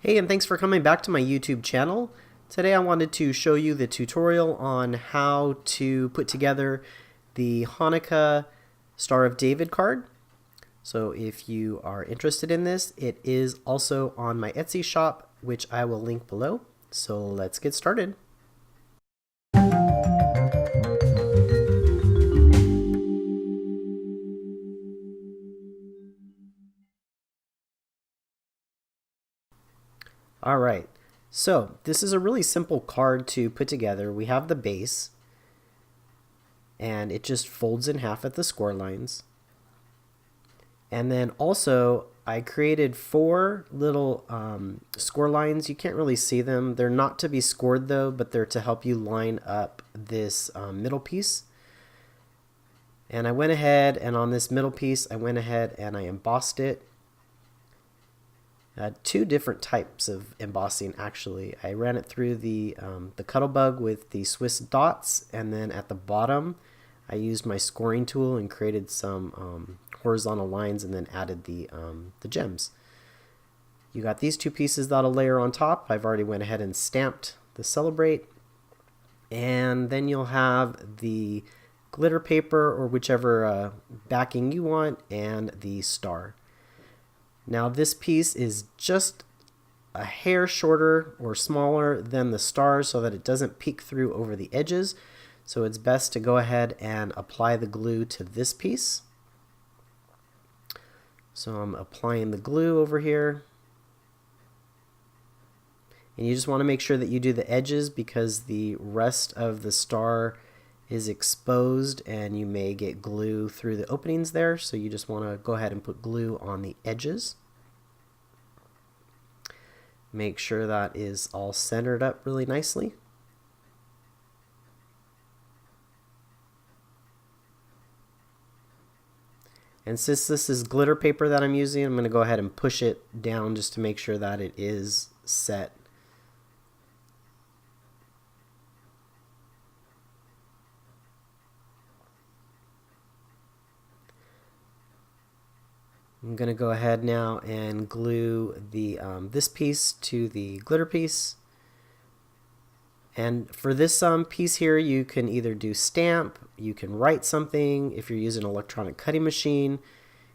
Hey, and thanks for coming back to my YouTube channel. Today I wanted to show you the tutorial on how to put together the Hanukkah Star of David card. So if you are interested in this, it is also on my Etsy shop, which I will link below. So let's get started. All right, so this is a really simple card to put together. We have the base, and it just folds in half at the score lines. And then also, I created four little score lines. You can't really see them. They're not to be scored though, but they're to help you line up this middle piece. And I went ahead and on this middle piece, I went ahead and I embossed it. Two different types of embossing actually. I ran it through the Cuttlebug with the Swiss dots, and then at the bottom I used my scoring tool and created some horizontal lines and then added the gems. You got these two pieces that'll layer on top. I've already went ahead and stamped the celebrate, and then you'll have the glitter paper or whichever backing you want and the star. Now this piece is just a hair shorter or smaller than the star so that it doesn't peek through over the edges. So it's best to go ahead and apply the glue to this piece. So I'm applying the glue over here. And you just want to make sure that you do the edges because the rest of the star is exposed and you may get glue through the openings there, so you just want to go ahead and put glue on the edges. Make sure that is all centered up really nicely. And since this is glitter paper that I'm using, I'm going to go ahead and push it down just to make sure that it is set. I'm going to go ahead now and glue the this piece to the glitter piece. And for this piece here, you can either do stamp, you can write something. If you're using an electronic cutting machine,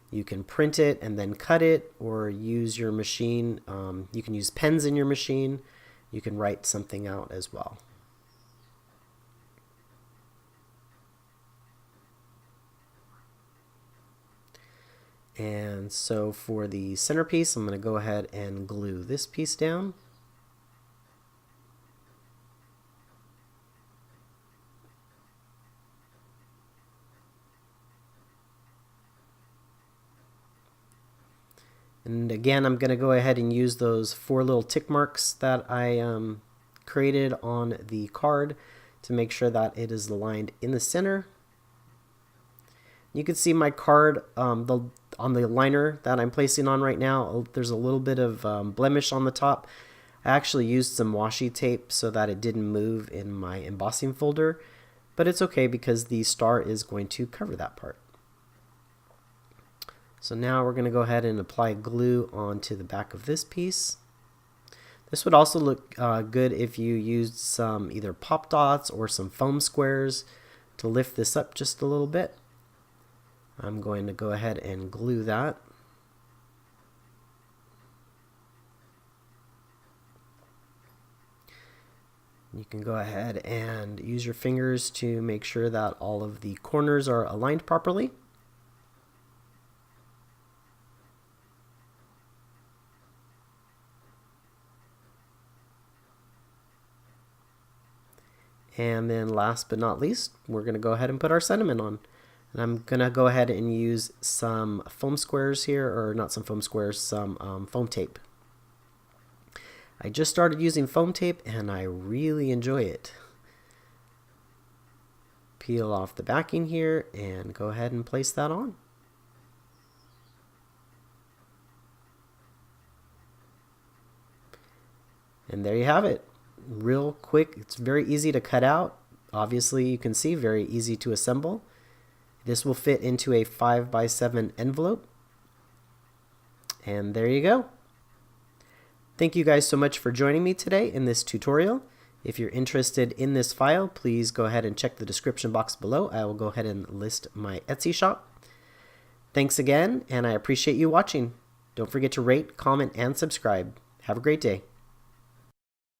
you can print it and then cut it, or use your machine. You can use pens in your machine. You can write something out as well. And so for the centerpiece, I'm going to go ahead and glue this piece down. And again, I'm going to go ahead and use those four little tick marks that I created on the card to make sure that it is aligned in the center. You can see my card on the liner that I'm placing on right now. There's a little bit of blemish on the top. I actually used some washi tape so that it didn't move in my embossing folder, but it's okay because the star is going to cover that part. So now we're going to go ahead and apply glue onto the back of this piece. This would also look good if you used some either pop dots or some foam squares to lift this up just a little bit. I'm going to go ahead and glue that. You can go ahead and use your fingers to make sure that all of the corners are aligned properly. And then last but not least, we're going to go ahead and put our sentiment on. And I'm going to go ahead and use some foam squares here, or not some foam squares, some foam tape. I just started using foam tape and I really enjoy it. Peel off the backing here and go ahead and place that on. And there you have it. Real quick, it's very easy to cut out. Obviously, you can see very easy to assemble. This will fit into a 5x7 envelope. And there you go. Thank you guys so much for joining me today in this tutorial. If you're interested in this file, please go ahead and check the description box below. I will go ahead and list my Etsy shop. Thanks again, and I appreciate you watching. Don't forget to rate, comment, and subscribe. Have a great day.